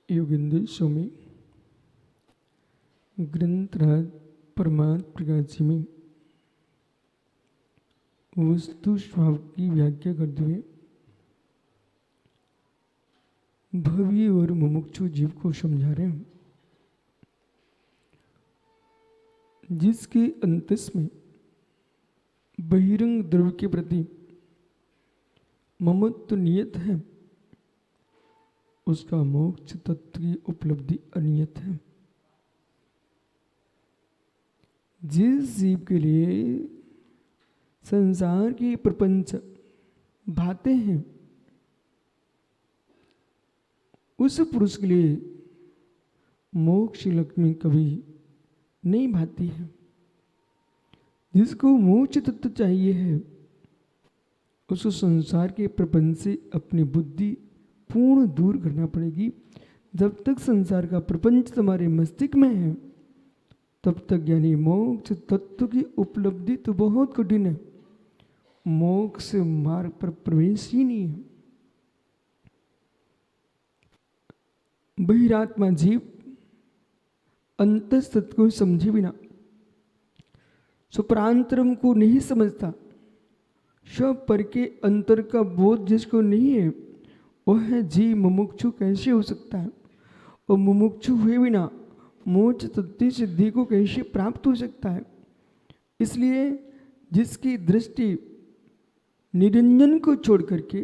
योगेंद्र स्वामी ग्रंथराज परमार्थ प्रकाश में वस्तु स्वभाव की व्याख्या करते हुए भव्य और मुमुक्षु जीव को समझा रहे हैं, जिसके अंतस में बहिरंग द्रव्य के प्रति ममत्व नियत है, उसका मोक्ष तत्व की उपलब्धि अनियत है। जिस जीव के लिए संसार के प्रपंच भाते हैं, उस पुरुष के लिए मोक्ष लक्ष्मी कभी नहीं भाती है। जिसको मोक्ष तत्व चाहिए है, उसको संसार के प्रपंच से अपनी बुद्धि पूर्ण दूर करना पड़ेगी। जब तक संसार का प्रपंच तुम्हारे मस्तिष्क में है, तब तक यानी मोक्ष तत्व की उपलब्धि तो बहुत कठिन है। मोक्ष मार्ग पर प्रवेश ही नहीं है। बहिरात्मा जीव अंतस्तत्व को समझे बिना सुपरांतरम को नहीं समझता। सब पर के अंतर का बोध जिसको नहीं है, वह जीव मुमुक्षु कैसे हो सकता है? और मुमुक्षु हुए बिना मोक्ष तत्व सिद्धि को कैसे प्राप्त हो सकता है? इसलिए जिसकी दृष्टि निरंजन को छोड़ करके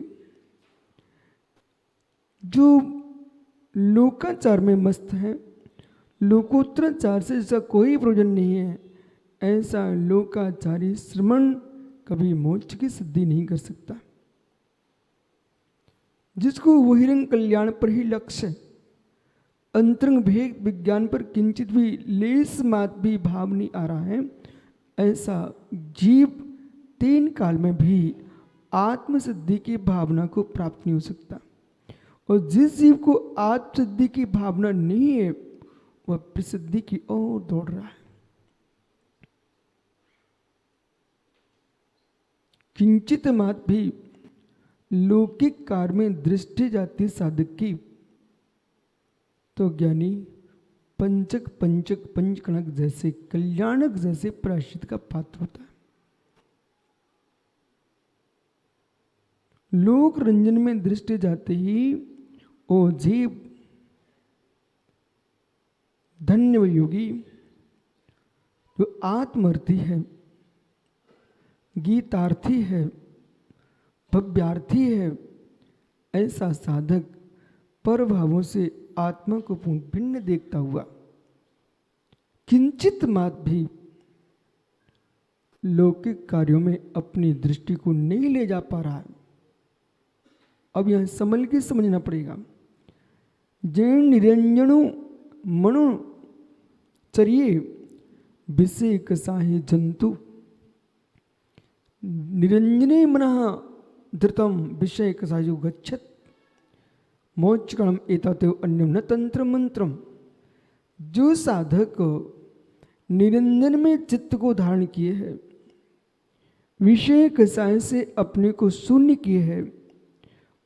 जो लोकाचार में मस्त है, लोकोत्तराचार से इसका कोई प्रयोजन नहीं है, ऐसा लोकाचारी श्रमण कभी मोक्ष की सिद्धि नहीं कर सकता। जिसको बहिरंग कल्याण पर ही लक्ष्य है, अंतरंग भेद विज्ञान पर किंचित भी लेस मात भी भाव नहीं आ रहा है, ऐसा जीव 3 काल में भी आत्मसिद्धि की भावना को प्राप्त नहीं हो सकता। और जिस जीव को आत्मसिद्धि की भावना नहीं है, वह प्रसिद्धि की ओर दौड़ रहा है। किंचित मात भी लौकिक कार्य में दृष्टि जाती साधक की, तो ज्ञानी पंचक पंचकणक जैसे कल्याणक जैसे प्रायश्चित का पात्र होता है। लोक रंजन में दृष्टि जाते ही ओ जीव धन्य योगी जो आत्मर्थी है, गीतार्थी है, भव्यार्थी है, ऐसा साधक पर भावों से आत्मा को भिन्न देखता हुआ किंचित मात भी लौकिक कार्यों में अपनी दृष्टि को नहीं ले जा पा रहा है। अब यह संभल के समझना पड़ेगा। जैन निरंजनो मनो चरिए विषय कसाहे जंतु निरंजने मनः धृतम विषय कसायो गच्छत मोक्षकणम एततो अन्यम न तंत्र मंत्रम। जो साधक निरंजन में चित्त को धारण किए है, विषय कसाय से अपने को शून्य किए है,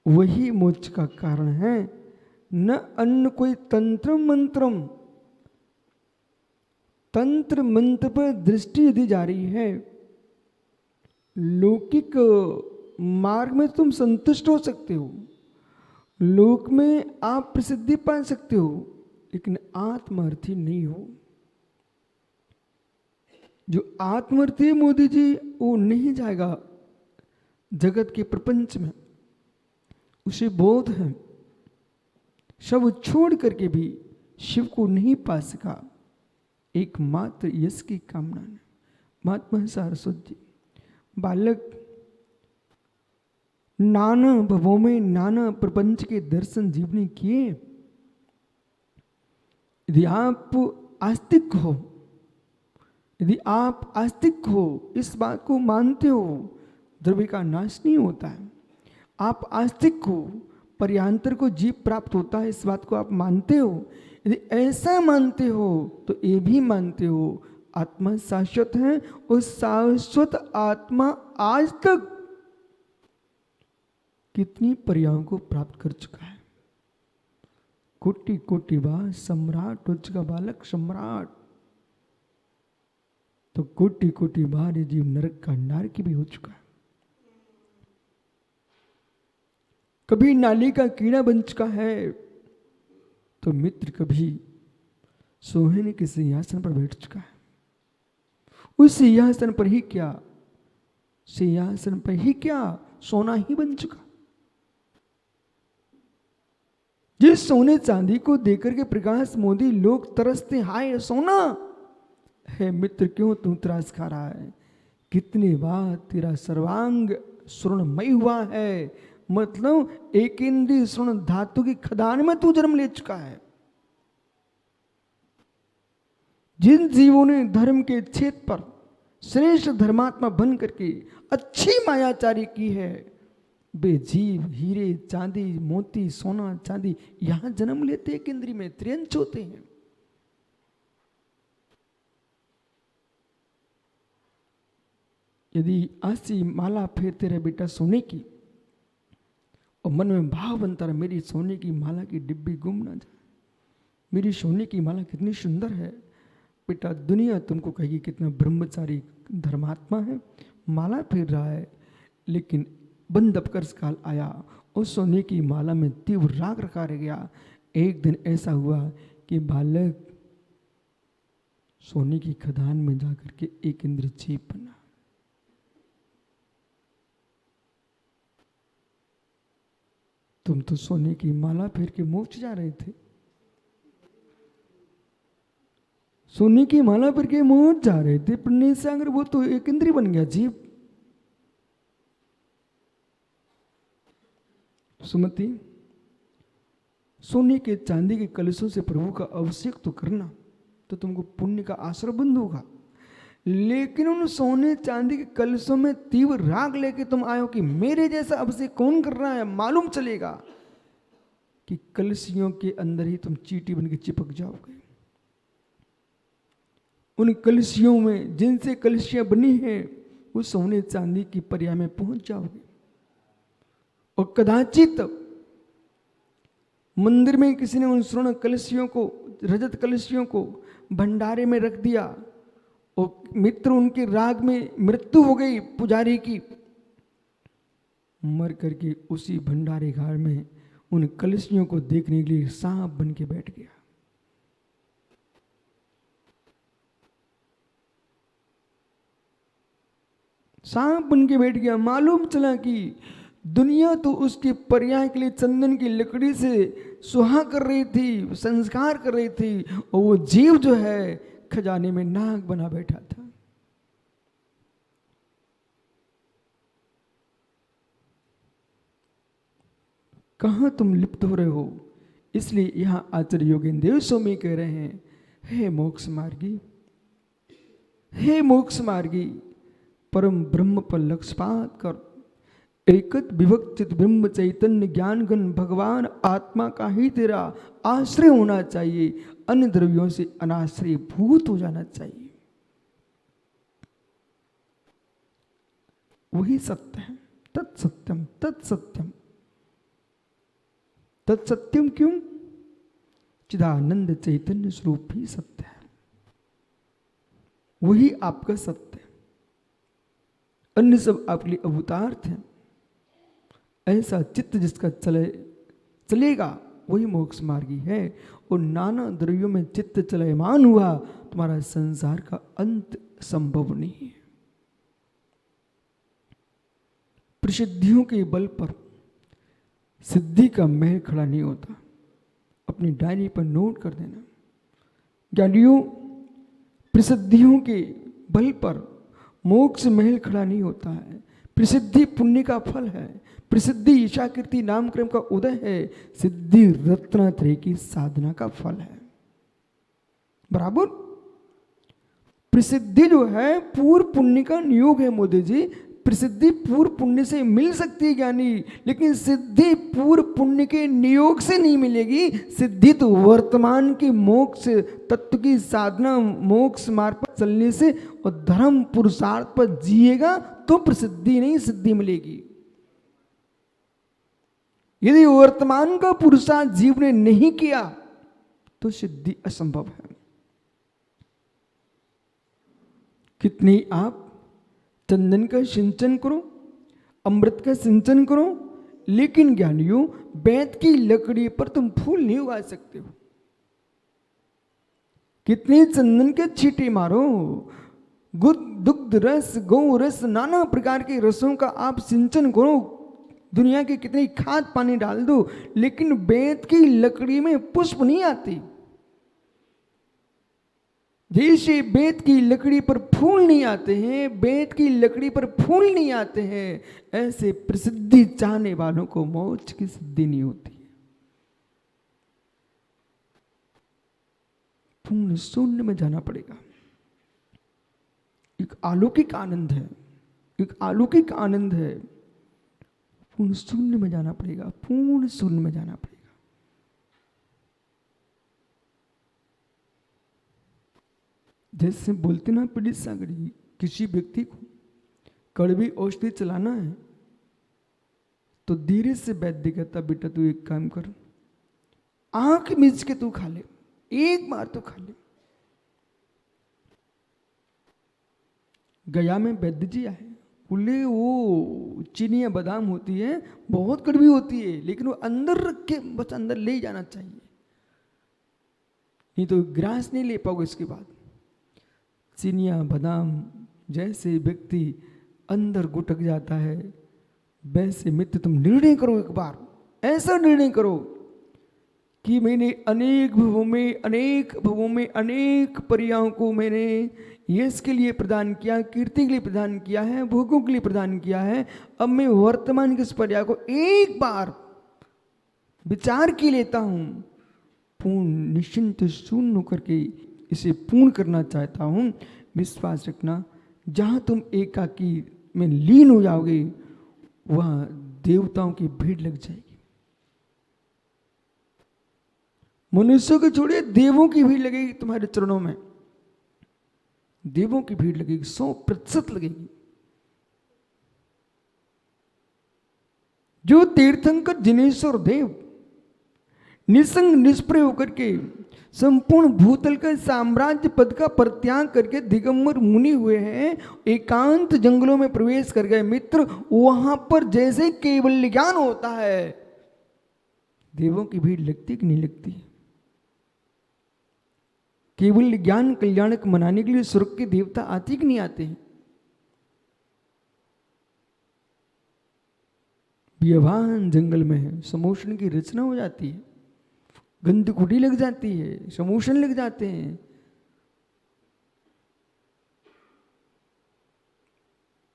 वही मोक्ष का कारण है, न अन्य कोई तंत्र मंत्रम। तंत्र मंत्र पर दृष्टि यदि जा रही है, लौकिक मार्ग में तुम संतुष्ट हो सकते हो, लोक में आप प्रसिद्धि पा सकते हो, लेकिन आत्मार्थी नहीं हो। जो आत्मार्थी मोदी जी, वो नहीं जाएगा जगत के प्रपंच में। उसे बोध है सब छोड़ करके भी शिव को नहीं पा सका, एकमात्र यश की कामना ने। महात्मा सारस्वत जी, बालक नाना भवों में नाना प्रपंच के दर्शन जीवनी किए। यदि आप आस्तिक हो, यदि आप आस्तिक हो, इस बात को मानते हो, द्रव्य का नाश नहीं होता है। आप आस्तिक हो, पर्यांतर को जीव प्राप्त होता है, इस बात को आप मानते हो। यदि ऐसा मानते हो तो ये भी मानते हो आत्मा शाश्वत है, और शाश्वत आत्मा आज तक कितनी पर्यायों को प्राप्त कर चुका है। कोटि कोटि बार सम्राट उच्च का बालक सम्राट, तो कोटि कोटि बार ये जीव नरक का नारकी भी हो चुका है। कभी नाली का कीड़ा बन चुका है, तो मित्र कभी सोहने के सिंहासन पर बैठ चुका है। उस सिंहासन पर ही क्या, सिंहासन पर ही क्या, सोना ही बन चुका। जिस सोने चांदी को देकर के प्रकाश मोदी लोग तरसते, हाय सोना है मित्र क्यों तू त्रास खा रहा है। कितने बार तेरा सर्वांग स्वर्णमय हुआ है, मतलब एक इंद्रिय स्वर्ण धातु की खदान में तू जन्म ले चुका है। जिन जीवों ने धर्म के क्षेत्र पर श्रेष्ठ धर्मात्मा बन करके अच्छी मायाचारी की है, वे जीव हीरे चांदी मोती सोना चांदी यहां जन्म लेते एक इंद्रिय में त्रियंच होते हैं। यदि ऐसी माला फेरते रहे बेटा सोने की, और मन में भाव बनता रहे मेरी सोने की माला की डिब्बी गुम ना जाए, मेरी सोने की माला कितनी सुंदर है, बेटा दुनिया तुमको कहेगी कितना ब्रह्मचारी धर्मात्मा है, माला फेर रहा है। लेकिन बंद अपकर्ष काल आया, उस सोने की माला में तीव्र राग रखा रह गया। एक दिन ऐसा हुआ कि बालक सोने की खदान में जाकर के एक इंद्रजीव बना। तुम तो सोने की माला फेर के मोक्ष जा रहे थे, सोने की माला फेर के मोक्ष जा रहे थे, पुण्य से अगर वो तो एक इंद्रिय बन गया जीव। सुमति, सोने के चांदी के कलशों से प्रभु का अभिषेक तो करना, तो तुमको पुण्य का आश्रय बंद होगा। लेकिन उन सोने चांदी के कलशों में तीव्र राग लेके तुम आयो कि मेरे जैसा अभिषेक कौन कर रहा है, मालूम चलेगा कि कलशियों के अंदर ही तुम चींटी बन के चिपक जाओगे। उन कलशियों में जिनसे कलशियां बनी हैं, उस सोने चांदी की पर्याय में पहुंच जाओगे। और कदाचित मंदिर में किसी ने उन स्वर्ण कलशियों को, रजत कलशियों को भंडारे में रख दिया, और मित्र उनके राग में मृत्यु हो गई पुजारी की, मर करके उसी भंडारे घर में उन कलशियों को देखने के लिए सांप बन के बैठ गया। सांप बन के बैठ गया। मालूम चला कि दुनिया तो उसके पर्याय के लिए चंदन की लकड़ी से सुहा कर रही थी, संस्कार कर रही थी, और वो जीव जो है खजाने में नाग बना बैठा था। कहां तुम लिप्त हो रहे हो। इसलिए यहां आचार्य योगेंद्र देव स्वामी कह रहे हैं, हे मोक्ष मार्गी, हे मोक्ष मार्गी, परम ब्रह्म पर लक्ष्यपात कर, एकत विभक्तित ब्रह्म चैतन्य ज्ञान घन भगवान आत्मा का ही तेरा आश्रय होना चाहिए, अन्य द्रव्यों से अनाश्रय भूत हो जाना चाहिए। वही सत्य है। तत्सत्यम तत्सत्यम तत्सत्यम क्यों? चिदानंद चैतन्य स्वरूप ही सत्य है, वही आपका सत्य है, अन्य सब आपके लिए अवतार्थ है। ऐसा चित्त जिसका चलेगा वही मोक्ष मार्गी है। और नाना द्रव्यों में चित्त चलयमान हुआ, तुम्हारा संसार का अंत संभव नहीं है। प्रसिद्धियों के बल पर सिद्धि का महल खड़ा नहीं होता। अपनी डायरी पर नोट कर देना, ज्ञानियों, प्रसिद्धियों के बल पर मोक्ष महल खड़ा नहीं होता है। प्रसिद्धि पुण्य का फल है, प्रसिद्धि ईशा कीर्ति नामक्रम का उदय है, सिद्धि रत्नात्रय की साधना का फल है। बराबर। प्रसिद्धि जो है पूर्व पुण्य का नियोग है मोदी जी। प्रसिद्धि पूर्व पुण्य से मिल सकती है ज्ञानी, लेकिन सिद्धि पूर्व पुण्य के नियोग से नहीं मिलेगी। सिद्धि तो वर्तमान की मोक्ष तत्व की साधना, मोक्ष मार्ग पर चलने से और धर्म पुरुषार्थ पर जिएगा तो प्रसिद्धि नहीं सिद्धि मिलेगी। यदि वर्तमान का पुरुषार्थ जीव ने नहीं किया तो सिद्धि असंभव है। कितनी आप चंदन का सिंचन करो, अमृत का सिंचन करो, लेकिन ज्ञानियों बेत की लकड़ी पर तुम फूल नहीं उगा सकते हो। कितने चंदन के छींटे मारो, दुग्ध रस, गौ रस, नाना प्रकार के रसों का आप सिंचन करो, दुनिया की कितनी खाद पानी डाल दो, लेकिन बेत की लकड़ी में पुष्प नहीं आती। जैसे बेत की लकड़ी पर फूल नहीं आते हैं, बेत की लकड़ी पर फूल नहीं आते हैं, ऐसे प्रसिद्धि चाहने वालों को मोक्ष की सिद्धि नहीं होती। पूर्ण शून्य में जाना पड़ेगा। एक अलौकिक आनंद है, एक अलौकिक आनंद है। पूर्ण शून्य में जाना पड़ेगा, पूर्ण शून्य में जाना पड़ेगा। जैसे बोलते ना पीड़ित सागरी, किसी व्यक्ति को कड़वी औषधि चलाना है तो धीरे से वैद्य कहता, बेटा तू एक काम कर, आंख मीच के तू खा ले, एक बार तो खा ले। गया में वैद्य जी आए, बोले वो चीनी या बादाम होती है, बहुत कड़वी होती है, लेकिन वो अंदर रख के बस अंदर ले जाना चाहिए, नहीं तो ग्रास नहीं ले पाओगे। इसके बाद चीनिया बादाम जैसे व्यक्ति अंदर गुटक जाता है, वैसे मित्र तुम निर्णय करो, एक बार ऐसा निर्णय करो कि मैंने अनेक भवों में अनेक पर्यायों को मैंने यश के लिए प्रदान किया, कीर्ति के लिए प्रदान किया है, भोगों के लिए प्रदान किया है। अब मैं वर्तमान के इस पर्याय को एक बार विचार की लेता हूं, पूर्ण निश्चिंत शून्य करके इसे पूर्ण करना चाहता हूं। विश्वास रखना, जहां तुम एकाकी में लीन हो जाओगे वहां देवताओं की भीड़ लग जाएगी। मनुष्यों को छोड़िए, देवों की भीड़ लगेगी तुम्हारे चरणों में, देवों की भीड़ लगेगी, 100% लगेगी। जो तीर्थंकर जिनेश्वर देव निसंग निष्प्रय होकर के संपूर्ण भूतल का साम्राज्य पद का परित्याग करके दिगंबर मुनि हुए हैं, एकांत जंगलों में प्रवेश कर गए मित्र, वहां पर जैसे केवल ज्ञान होता है, देवों की भीड़ लगती कि नहीं लगती? केवल ज्ञान कल्याणक मनाने के लिए स्वर्ग के देवता आते कि नहीं आते हैं? व्यवहान जंगल में समोषण की रचना हो जाती है, गंधकुटी लग जाती है, समोषण लग जाते हैं।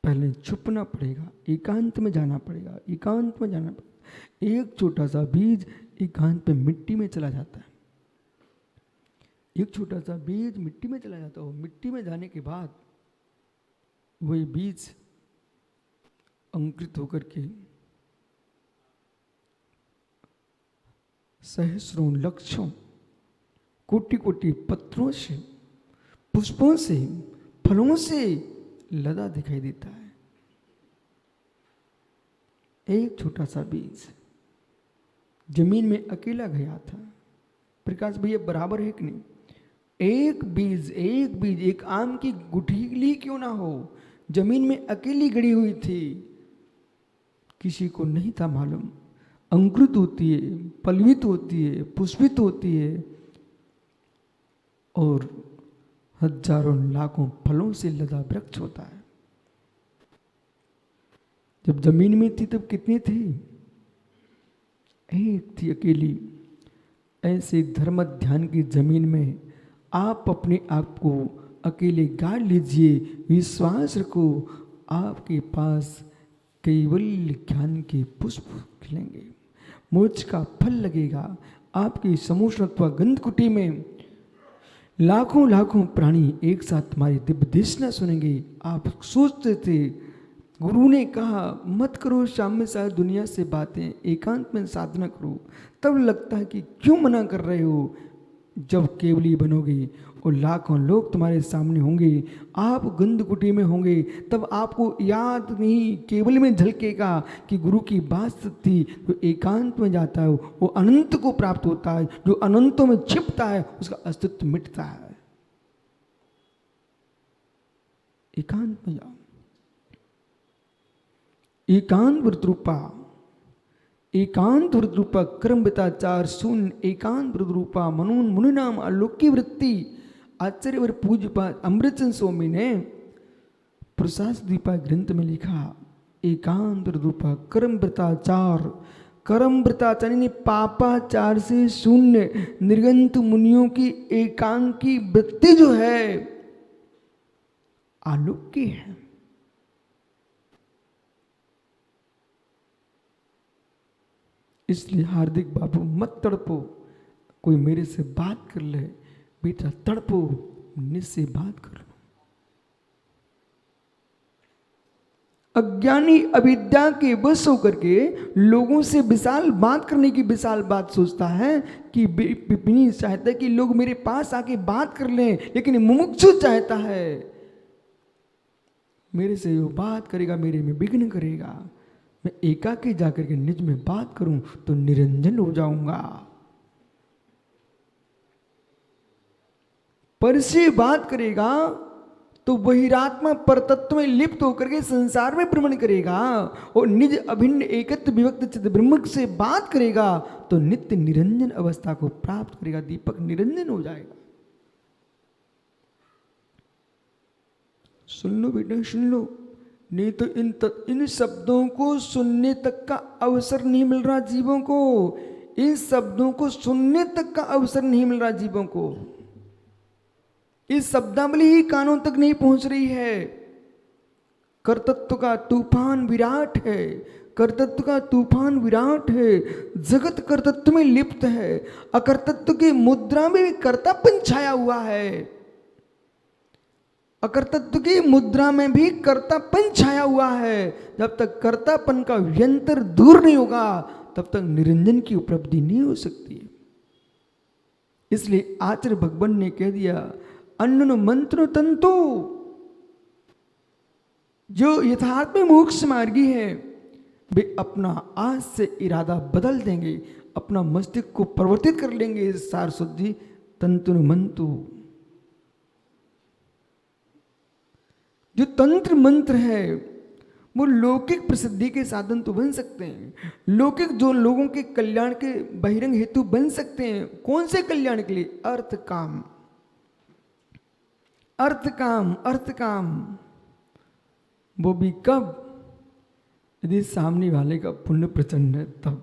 पहले छुपना पड़ेगा, एकांत में जाना पड़ेगा, एकांत में जाना पड़ेगा। एक छोटा सा बीज एकांत में मिट्टी में चला जाता है, एक छोटा सा बीज मिट्टी में चला जाता है। मिट्टी में जाने के बाद वही बीज अंकुरित होकर के सहस्रों लक्षों कोटि कोटि पत्रों से, पुष्पों से, फलों से लदा दिखाई देता है। एक छोटा सा बीज जमीन में अकेला गया था। प्रकाश भैया बराबर है कि नहीं? एक बीज एक आम की गुठली क्यों ना हो, जमीन में अकेली गड़ी हुई थी, किसी को नहीं था मालूम। अंकुरित होती है, पल्वित होती है, पुष्पित होती है और हजारों लाखों फलों से लदा वृक्ष होता है। जब जमीन में थी तब कितनी थी? एक थी अकेली। ऐसे धर्म ध्यान की जमीन में आप अपने आप को अकेले गाड़ लीजिए, विश्वास रखो, आपके पास कैवल्य ज्ञान के पुष्प खिलेंगे, मोक्ष का फल लगेगा। आपकी समूषत्व गंधकुटी में लाखों लाखों प्राणी एक साथ तुम्हारी दिव्य देशना सुनेंगे। आप सोचते थे, गुरु ने कहा मत करो शाम में सारी दुनिया से बातें, एकांत में साधना करो, तब लगता है कि क्यों मना कर रहे हो। जब केवली बनोगे और लाखों लोग तुम्हारे सामने होंगे, आप गंधकुटी में होंगे, तब आपको याद नहीं केवल में झलकेगा कि गुरु की बात सच्ची। जो एकांत में जाता है वो अनंत को प्राप्त होता है, जो अनंतों में छिपता है उसका अस्तित्व मिटता है। एकांत में जाओ, एकांत व्रतरूपा, एकांत व्रतरूपा क्रमचार शून्य एकांत व्रतरूपा मनून मुनि नाम आलोकी वृत्ति। आचार्य पूज्यपाद अमृतचंद स्वामी ने प्रसाद दीपा ग्रंथ में लिखा, एकांत व्रतरूपा कर्मव्रताचार, कर्मव्रताचार यानी पापाचार से शून्य निर्गंत मुनियों की एकांत की वृत्ति जो है आलोकी है। इसलिए हार्दिक बाबू मत तड़पो, कोई मेरे से बात कर ले, बेटा तड़पो मुझसे बात कर लो। अज्ञानी अविद्या के वश होकर के लोगों से विशाल बात करने की विशाल बात सोचता है कि पिपनी चाहता है कि लोग मेरे पास आके बात कर लें, लेकिन मुमुक्षु चाहता है मेरे से वो बात करेगा मेरे में विघ्न करेगा, मैं एकाकी जाकर के निज में बात करूं तो निरंजन हो जाऊंगा। पर से बात करेगा तो बहिरात्मा परतत्व में लिप्त होकर के संसार में भ्रमण करेगा, और निज अभिन्न एकत्व विभक्त चित्त ब्रह्म से बात करेगा तो नित्य निरंजन अवस्था को प्राप्त करेगा, दीपक निरंजन हो जाएगा। सुन लो बेटा सुन लो, नहीं तो इन शब्दों को सुनने तक का अवसर नहीं मिल रहा जीवों को, इन शब्दों को सुनने तक का अवसर नहीं मिल रहा जीवों को। इस शब्दावली ही कानों तक नहीं पहुंच रही है। कर्तृत्व का तूफान विराट है, कर्तृत्व का तूफान विराट है, जगत कर्तृत्व में लिप्त है, अकर्तृत्व की मुद्रा में भी कर्तापन छाया हुआ है, अकर्तृत्व की मुद्रा में भी कर्तापन छाया हुआ है। जब तक कर्तापन का व्यंतर दूर नहीं होगा तब तक निरंजन की उपलब्धि नहीं हो सकती। इसलिए आचार्य भगवान ने कह दिया, अन्न मंत्र तंतु, जो यथार्थ में मोक्ष मार्गी है वे अपना आज से इरादा बदल देंगे, अपना मस्तिष्क को परिवर्तित कर लेंगे। सारस्वती तंतु मंतु, जो तंत्र मंत्र है वो लौकिक प्रसिद्धि के साधन तो बन सकते हैं, लौकिक जो लोगों के कल्याण के बहिरंग हेतु बन सकते हैं। कौन से कल्याण के लिए? अर्थ काम, अर्थ काम, अर्थ काम। वो भी कब? यदि सामने वाले का पुण्य प्रचंड है तब।